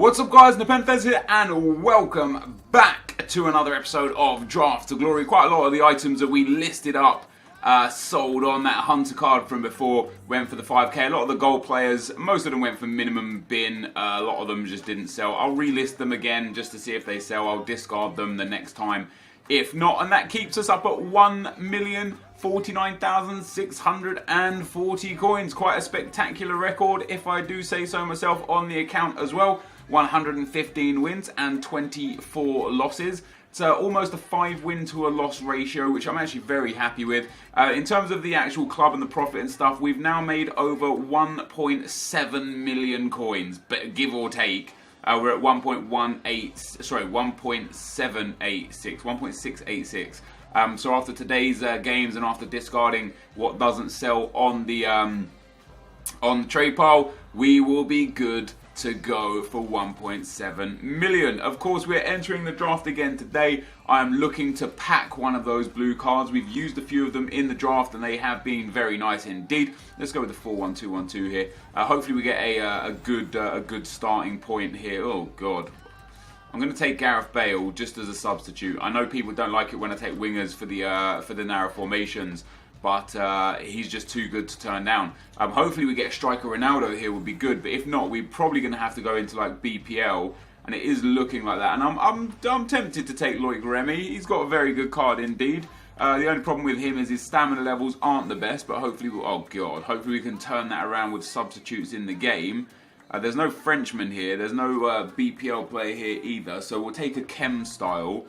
What's up guys, NepentheZ here and welcome back to another episode of Draft to Glory. Quite a lot of the items that we listed up sold on. That Hunter card from before went for the 5k. A lot of the gold players, most of them went for minimum bin. A lot of them just didn't sell. I'll relist them again just to see if they sell. I'll discard them the next time if not, and that keeps us up at 1,049,640 coins. Quite a spectacular record, if I do say so myself, on the account as well. 115 wins and 24 losses. It's almost a 5 win to a loss ratio, which I'm actually very happy with. In terms of the actual club and the profit and stuff, we've now made over 1.7 million coins, but give or take. We're at 1.686. So after today's games and after discarding what doesn't sell on the trade pile, we will be good to go for 1.7 million. Of course, we're entering the draft again today. I'm looking to pack one of those blue cards. We've used a few of them in the draft and they have been very nice indeed. Let's go with the 4-1-2-1-2 here. Hopefully we get a good starting point here. Oh god. I'm going to take Gareth Bale just as a substitute. I know people don't like it when I take wingers for the narrow formations, but he's just too good to turn down. Hopefully we get a striker Ronaldo here would be good, but if not, we're probably going to have to go into like BPL, and it is looking like that. And I'm tempted to take Loic Remy. He's got a very good card indeed. The only problem with him is his stamina levels aren't the best, but hopefully, hopefully we can turn that around with substitutes in the game. There's no Frenchman here, there's no BPL player here either, so we'll take a Chem style.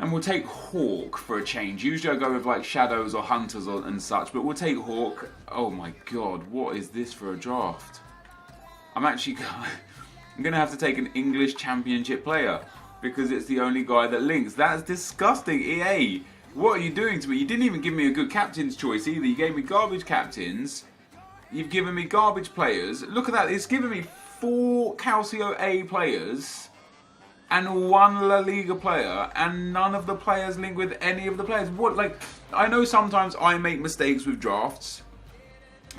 And we'll take Hawk for a change. Usually I go with like Shadows or Hunters and such, but we'll take Hawk. Oh my god, what is this for a draft? I'm going to have to take an English Championship player because it's the only guy that links. That's disgusting, EA. What are you doing to me? You didn't even give me a good captain's choice either. You gave me garbage captains. You've given me garbage players. Look at that, it's given me 4 Calcio A players and 1 La Liga player, and none of the players link with any of the players. What, like, I know sometimes I make mistakes with drafts.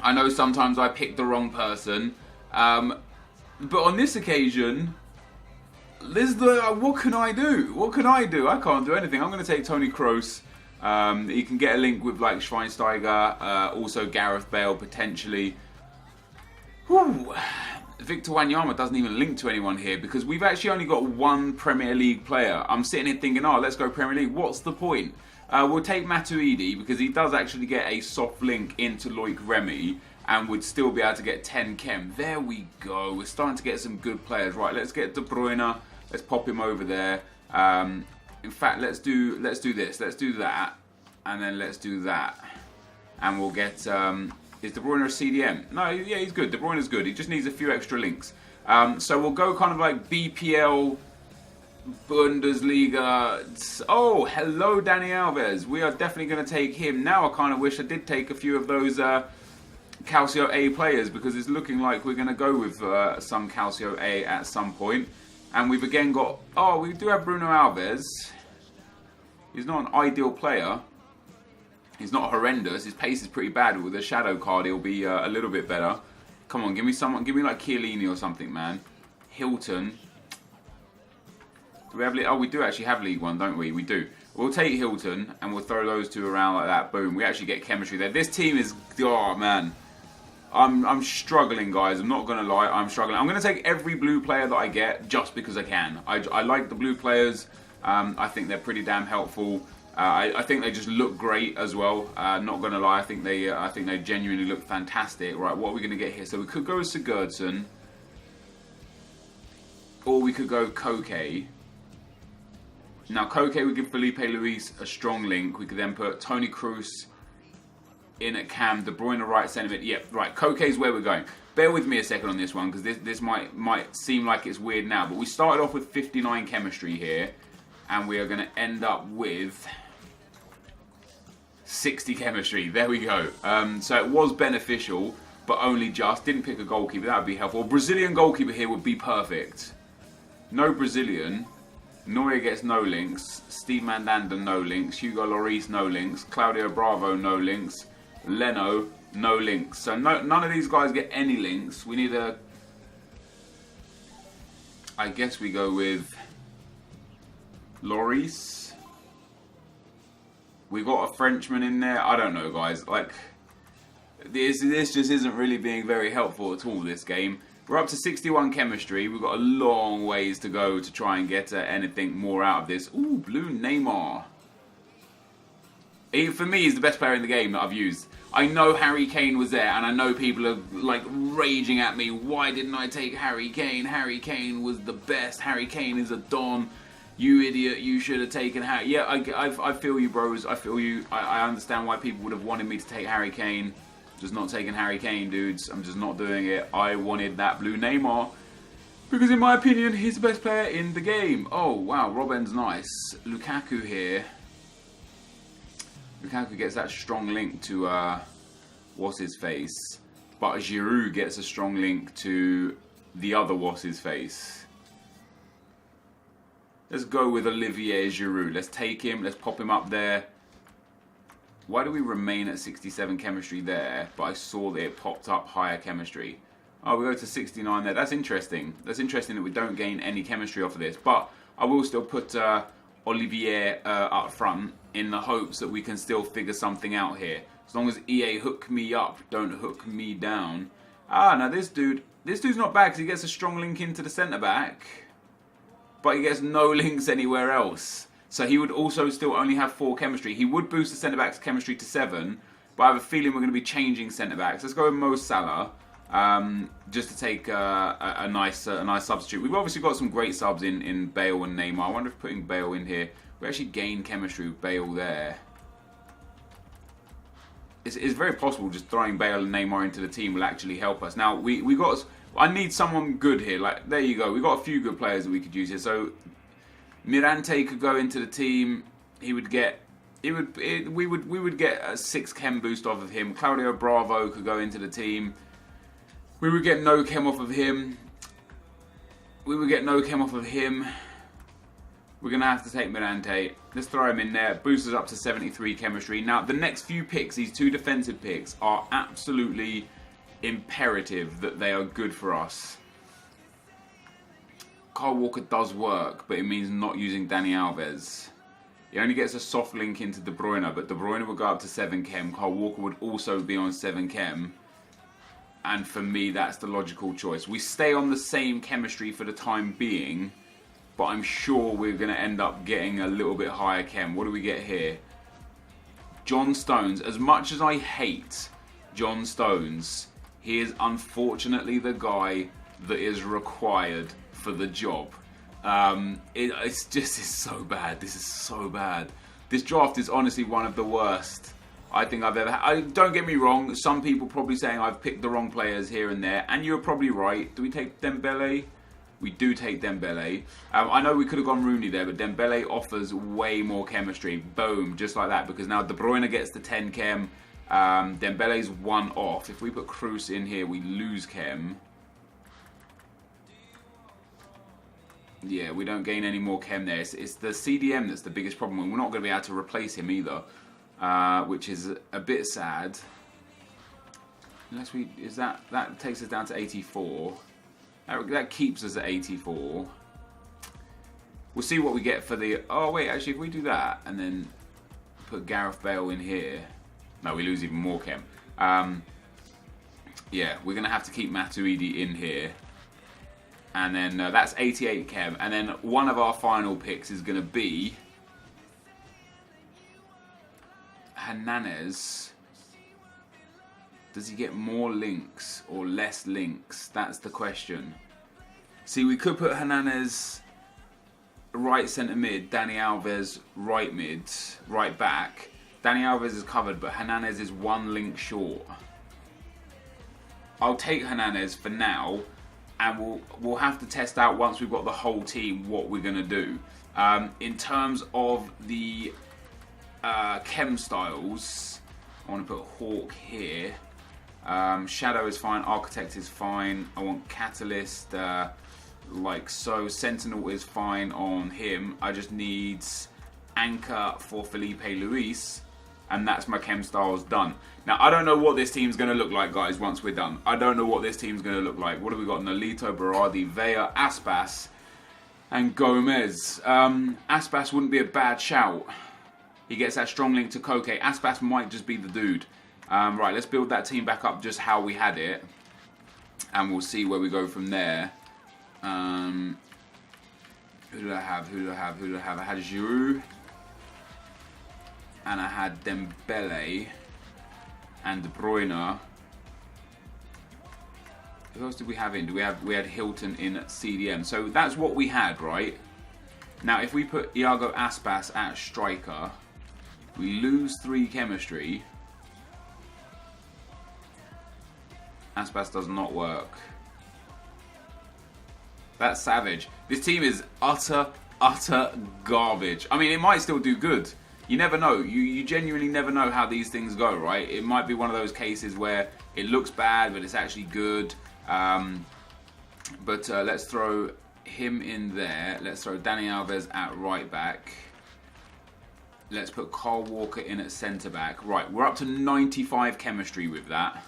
I know sometimes I pick the wrong person. But on this occasion, what can I do? What can I do? I can't do anything. I'm going to take Toni Kroos. You can get a link with like Schweinsteiger, also Gareth Bale potentially. Whew. Victor Wanyama doesn't even link to anyone here because we've actually only got 1 Premier League player. I'm sitting here thinking, oh, let's go Premier League. What's the point? We'll take Matuidi because he does actually get a soft link into Loic Remy and would still be able to get 10 Chem. There we go. We're starting to get some good players. Right, let's get De Bruyne. Let's pop him over there. In fact, let's do this. Let's do that. And then let's do that. And we'll get... is De Bruyne a CDM? No, yeah, he's good. De Bruyne's good. He just needs a few extra links. So we'll go kind of like BPL, Bundesliga. Oh, hello, Dani Alves. We are definitely going to take him. Now I kind of wish I did take a few of those Calcio A players because it's looking like we're going to go with some Calcio A at some point. And we've again got... Oh, we do have Bruno Alves. He's not an ideal player. He's not horrendous. His pace is pretty bad. With a shadow card, he'll be a little bit better. Come on, give me someone. Give me like Chiellini or something, man. Hilton. Do we have? Oh, we do actually have League One, don't we? We do. We'll take Hilton and we'll throw those two around like that. Boom. We actually get chemistry there. This team is. Oh man, I'm struggling, guys. I'm not gonna lie. I'm struggling. I'm gonna take every blue player that I get just because I can. I like the blue players. I think they're pretty damn helpful. I think they just look great as well. Not gonna lie, I think they genuinely look fantastic. Right, what are we gonna get here? So we could go with Sigurdsson, or we could go Koke. Now Koke would give Felipe Luis a strong link. We could then put Toni Kroos in at Cam, De Bruyne right centre mid. Yep, right. Koke is where we're going. Bear with me a second on this one because this might seem like it's weird now, but we started off with 59 chemistry here, and we are going to end up with 60 chemistry. There we go. So it was beneficial, but only just. Didn't pick a goalkeeper. That would be helpful. Brazilian goalkeeper here would be perfect. No Brazilian. Neuer gets no links. Steve Mandanda, no links. Hugo Lloris, no links. Claudio Bravo, no links. Leno, no links. So none of these guys get any links. We need a I guess we go with Lloris. We got a Frenchman in there. I don't know, guys. Like, this just isn't really being very helpful at all, this game. We're up to 61 chemistry. We've got a long ways to go to try and get anything more out of this. Ooh, blue Neymar. He, for me, is the best player in the game that I've used. I know Harry Kane was there, and I know people are like raging at me. Why didn't I take Harry Kane? Harry Kane was the best. Harry Kane is a don. You idiot, you should have taken Harry. Yeah, I feel you, bros. I feel you. I understand why people would have wanted me to take Harry Kane. Just not taking Harry Kane, dudes. I'm just not doing it. I wanted that blue Neymar. Because in my opinion, he's the best player in the game. Oh, wow. Robben's nice. Lukaku here. Lukaku gets that strong link to, what's-his-face. But Giroud gets a strong link to the other what's-his-face. Let's go with Olivier Giroud. Let's take him. Let's pop him up there. Why do we remain at 67 chemistry there? But I saw that it popped up higher chemistry. Oh, we go to 69 there. That's interesting. That's interesting that we don't gain any chemistry off of this. But I will still put Olivier up front in the hopes that we can still figure something out here. As long as EA hook me up, don't hook me down. Ah, now this dude's not bad because he gets a strong link into the centre-back. But he gets no links anywhere else. So he would also still only have 4 chemistry. He would boost the centre-back's chemistry to 7. But I have a feeling we're going to be changing centre-backs. Let's go with Mo Salah. Just to take a nice substitute. We've obviously got some great subs in Bale and Neymar. I wonder if putting Bale in here, we actually gain chemistry with Bale there. It's very possible just throwing Bale and Neymar into the team will actually help us. Now, I need someone good here. Like, there you go. We've got a few good players that we could use here. So Mirante could go into the team. We would get a 6 chem boost off of him. Claudio Bravo could go into the team. We would get no chem off of him. We're going to have to take Mirante. Let's throw him in there. Boost us up to 73 chemistry. Now, the next few picks, these 2 defensive picks, are absolutely imperative that they are good for us. Kyle Walker does work, but it means not using Dani Alves. He only gets a soft link into De Bruyne, but De Bruyne will go up to 7 chem. Kyle Walker would also be on 7 chem. And for me, that's the logical choice. We stay on the same chemistry for the time being, but I'm sure we're going to end up getting a little bit higher chem. What do we get here? John Stones. As much as I hate John Stones, he is unfortunately the guy that is required for the job. It's so bad. This is so bad. This draft is honestly one of the worst I think I've ever had. Don't get me wrong, some people probably saying I've picked the wrong players here and there, and you're probably right. Do we take Dembele? We do take Dembele. I know we could have gone Rooney there, but Dembele offers way more chemistry. Boom, just like that, because now De Bruyne gets the 10 chem. Dembele's 1 off. If we put Kroos in here, we lose chem. Yeah, we don't gain any more chem there. It's the CDM that's the biggest problem, and we're not going to be able to replace him either. Which is a bit sad. Unless that takes us down to 84. That keeps us at 84. We'll see what we get for the. Oh wait, actually, if we do that and then put Gareth Bale in here, no, we lose even more chem. Yeah, we're gonna have to keep Matuidi in here, and then that's 88 chem, and then one of our final picks is gonna be Hernandez. Does he get more links or less links? That's the question. See, we could put Hernandez right centre mid, Dani Alves right mid, right back. Dani Alves is covered, but Hernandez is 1 link short. I'll take Hernandez for now, and we'll have to test out once we've got the whole team what we're gonna do. In terms of the chem styles, I want to put Hawk here. Shadow is fine, Architect is fine. I want Catalyst like so. Sentinel is fine on him. I just need Anchor for Felipe Luis, and that's my chem styles done. Now, I don't know what this team's going to look like, guys, once we're done. I don't know what this team's going to look like. What have we got? Nolito, Berardi, Vea, Aspas. and Gomez. Aspas wouldn't be a bad shout. He gets that strong link to Koke. Aspas might just be the dude. Right, let's build that team back up just how we had it. And we'll see where we go from there. Who did I have? I had Giroud. And I had Dembele. And De Bruyne. Who else did we have in? We had Hilton in CDM. So that's what we had, right? Now, if we put Iago Aspas at striker, we lose 3 chemistry. Aspas does not work. That's savage. This team is utter garbage. I mean, it might still do good. You never know. You genuinely never know how these things go, right? It might be one of those cases where it looks bad, but it's actually good. Let's throw him in there. Let's throw Dani Alves at right back. Let's put Kyle Walker in at centre back. Right, we're up to 95 chemistry with that.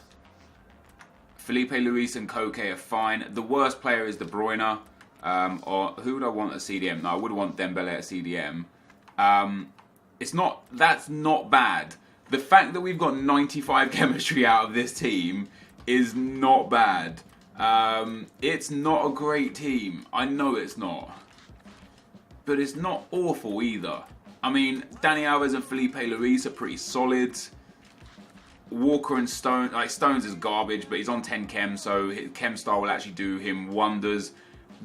Felipe Luis and Koke are fine. The worst player is De Bruyne. Or who would I want at CDM? No, I would want Dembele at CDM. That's not bad. The fact that we've got 95 chemistry out of this team is not bad. It's not a great team. I know it's not. But it's not awful either. I mean, Dani Alves and Felipe Luis are pretty solid. Walker and Stones, Stones is garbage, but he's on 10 chem, so his chem star will actually do him wonders.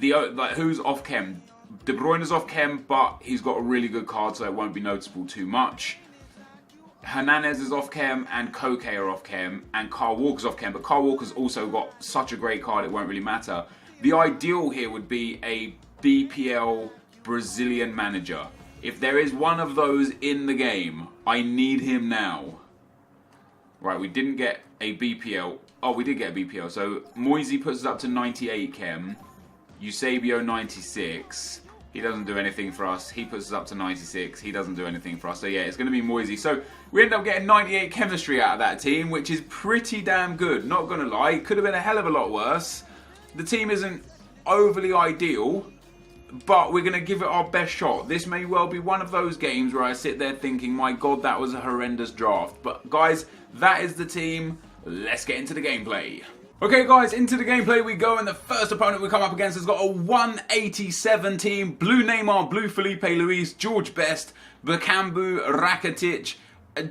Who's off chem? De Bruyne's off chem, but he's got a really good card, so it won't be noticeable too much. Hernandez is off chem, and Koke are off chem, and Kyle Walker's off chem, but Kyle Walker's also got such a great card, it won't really matter. The ideal here would be a BPL Brazilian manager. If there is one of those in the game, I need him now. Right, we didn't get a BPL. Oh, we did get a BPL. So, Moisey puts us up to 98 chem. Eusebio 96. He doesn't do anything for us. He puts us up to 96. He doesn't do anything for us. So, yeah, it's going to be Moisey. So, we end up getting 98 chemistry out of that team, which is pretty damn good. Not going to lie. It could have been a hell of a lot worse. The team isn't overly ideal, but we're going to give it our best shot. This may well be one of those games where I sit there thinking, my God, that was a horrendous draft. But, guys, that is the team. Let's get into the gameplay. Okay, guys, into the gameplay we go, and the first opponent we come up against has got a 187 team. Blue Neymar, blue Felipe Luis, George Best, Bakambu, Rakitic.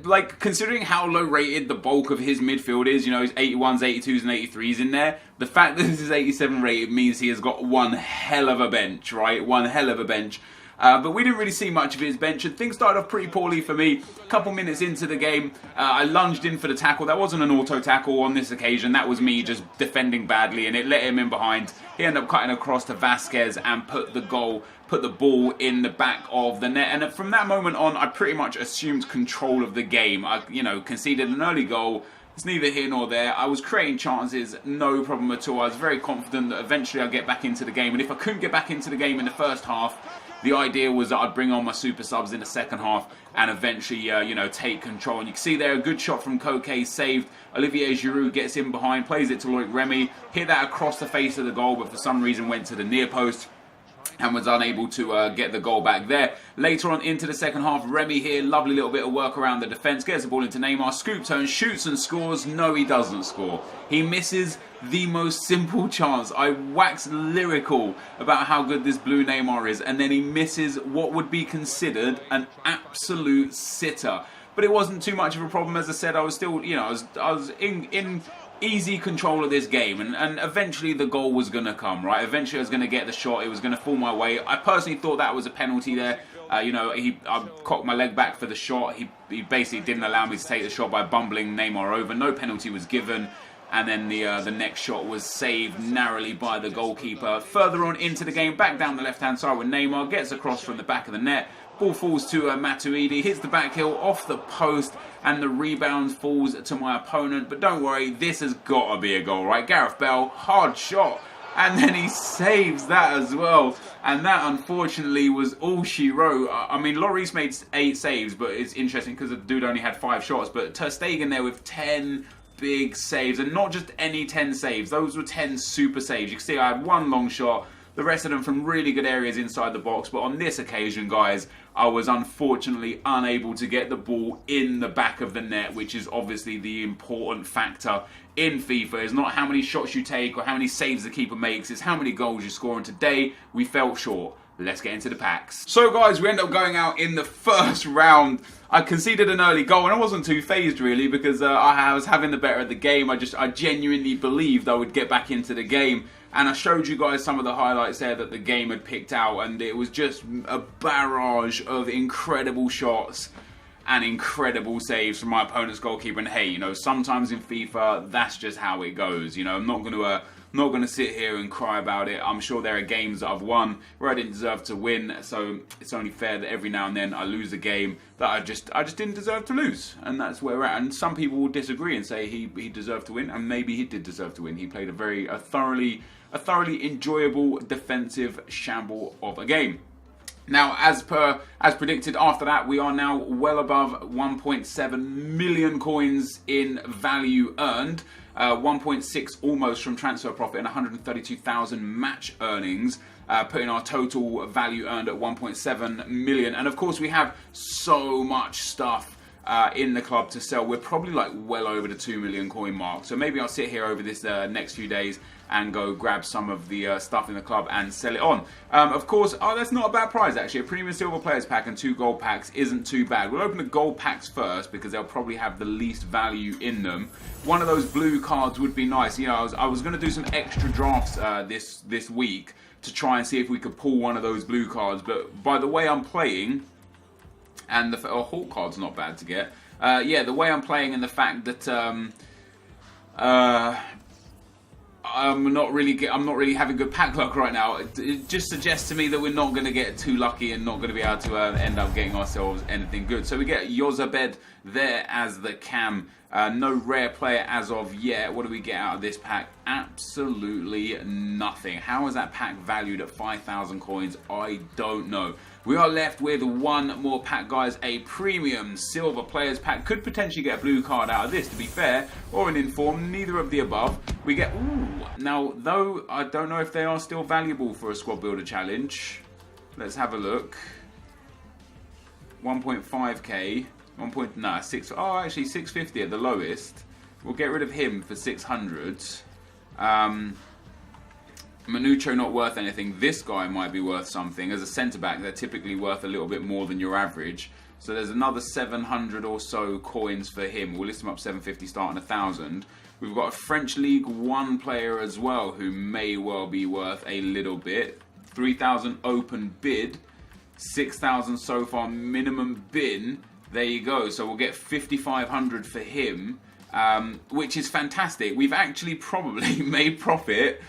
Like, considering how low rated the bulk of his midfield is, you know, his 81s, 82s and 83s in there, the fact that this is 87 rated means he has got one hell of a bench, right? One hell of a bench. But we didn't really see much of his bench, and things started off pretty poorly for me. A couple minutes into the game, I lunged in for the tackle. That wasn't an auto tackle on this occasion. That was me just defending badly, and it let him in behind. He ended up cutting across to Vasquez and put the ball in the back of the net. And from that moment on, I pretty much assumed control of the game. I, conceded an early goal. It's neither here nor there. I was creating chances, no problem at all. I was very confident that eventually I'd get back into the game. And if I couldn't get back into the game in the first half, the idea was that I'd bring on my super subs in the second half and eventually, take control. And you can see there a good shot from Koke, saved. Olivier Giroud gets in behind, plays it to Loic Remy, hit that across the face of the goal, but for some reason went to the near post and was unable to get the goal back there. Later on into the second half, Remy here, lovely little bit of work around the defence, gets the ball into Neymar, scoop turn, shoots and scores. No, he doesn't score. He misses the most simple chance. I wax lyrical about how good this blue Neymar is, and then he misses what would be considered an absolute sitter. But it wasn't too much of a problem. As I said, I was still, I was in easy control of this game, and eventually the goal was going to come, right? Eventually I was going to get the shot, it was going to fall my way. I personally thought that was a penalty there. I cocked my leg back for the shot. He basically didn't allow me to take the shot by bumbling Neymar over. No penalty was given, and then the next shot was saved narrowly by the goalkeeper. Further on into the game, back down the left-hand side with Neymar, gets across from the back of the net. Ball falls to Matuidi, hits the back heel off the post, and the rebound falls to my opponent. But don't worry, this has got to be a goal, right? Gareth Bale, hard shot, and then he saves that as well. And that, unfortunately, was all she wrote. I mean, Lloris made 8 saves, but it's interesting because the dude only had 5 shots. But Ter Stegen there with 10 big saves, and not just any 10 saves. Those were 10 super saves. You can see I had 1 long shot, the rest of them from really good areas inside the box. But on this occasion, guys, I was unfortunately unable to get the ball in the back of the net, which is obviously the important factor in FIFA. It's not how many shots you take or how many saves the keeper makes, it's how many goals you score. And today, we fell short. Let's get into the packs. So guys, we end up going out in the first round. I conceded an early goal and I wasn't too phased really, because I was having the better of the game. I genuinely believed I would get back into the game. And I showed you guys some of the highlights there that the game had picked out, and it was just a barrage of incredible shots and incredible saves from my opponent's goalkeeper. And hey, you know, sometimes in FIFA, that's just how it goes. You know, I'm not going to sit here and cry about it. I'm sure there are games that I've won where I didn't deserve to win, so it's only fair that every now and then I lose a game that I just didn't deserve to lose, and that's where we're at. And some people will disagree and say he deserved to win, and maybe he did deserve to win. He played a thoroughly enjoyable defensive shamble of a game. Now, as predicted, after that, we are now well above 1.7 million coins in value earned. 1.6 almost from transfer profit and 132,000 match earnings, putting our total value earned at 1.7 million. And of course, we have so much stuff in the club to sell. We're probably like well over the 2 million coin mark. So maybe I'll sit here over this next few days and go grab some of the stuff in the club and sell it on. Of course, that's not a bad prize actually. A premium silver players pack and 2 gold packs isn't too bad. We'll open the gold packs first because they'll probably have the least value in them. One of those blue cards would be nice. You know, I was going to do some extra drafts this week to try and see if we could pull one of those blue cards. But by the way I'm playing, and the Hawk card's not bad to get. Yeah, the way I'm playing and the fact that I'm not really having good pack luck right now. It just suggests to me that we're not going to get too lucky and not going to be able to end up getting ourselves anything good. So we get Yozabed there as the cam. No rare player as of yet. What do we get out of this pack? Absolutely nothing. How is that pack valued at 5,000 coins? I don't know. We are left with one more pack, guys. A premium silver players pack. Could potentially get a blue card out of this, to be fair, or an inform. Neither of the above. We get, ooh, now though I don't know if they are still valuable for a squad builder challenge. Let's have a look. 1.5k. 6. Oh, actually 650 at the lowest. We'll get rid of him for 600. Manucho not worth anything. This guy might be worth something. As a centre-back, they're typically worth a little bit more than your average. So there's another 700 or so coins for him. We'll list him up 750 starting 1,000. We've got a French League 1 player as well who may well be worth a little bit. 3,000 open bid. 6,000 so far minimum bin. There you go. So we'll get 5,500 for him, which is fantastic. We've actually probably made profit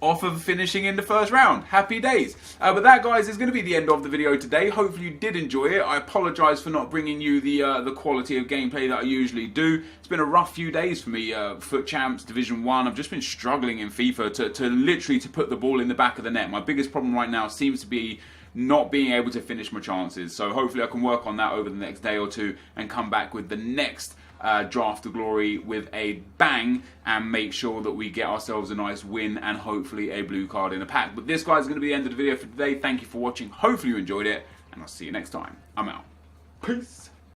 off of finishing in the first round. Happy days. But that, guys, is going to be the end of the video today. Hopefully you did enjoy it. I apologise for not bringing you the quality of gameplay that I usually do. It's been a rough few days for me. Foot Champs, Division 1. I've just been struggling in FIFA to literally put the ball in the back of the net. My biggest problem right now seems to be not being able to finish my chances. So hopefully I can work on that over the next day or two and come back with the next draft of glory with a bang and make sure that we get ourselves a nice win and hopefully a blue card in a pack. But this, guys, is going to be the end of the video for today. Thank you for watching. Hopefully you enjoyed it, and I'll see you next time. I'm out. Peace.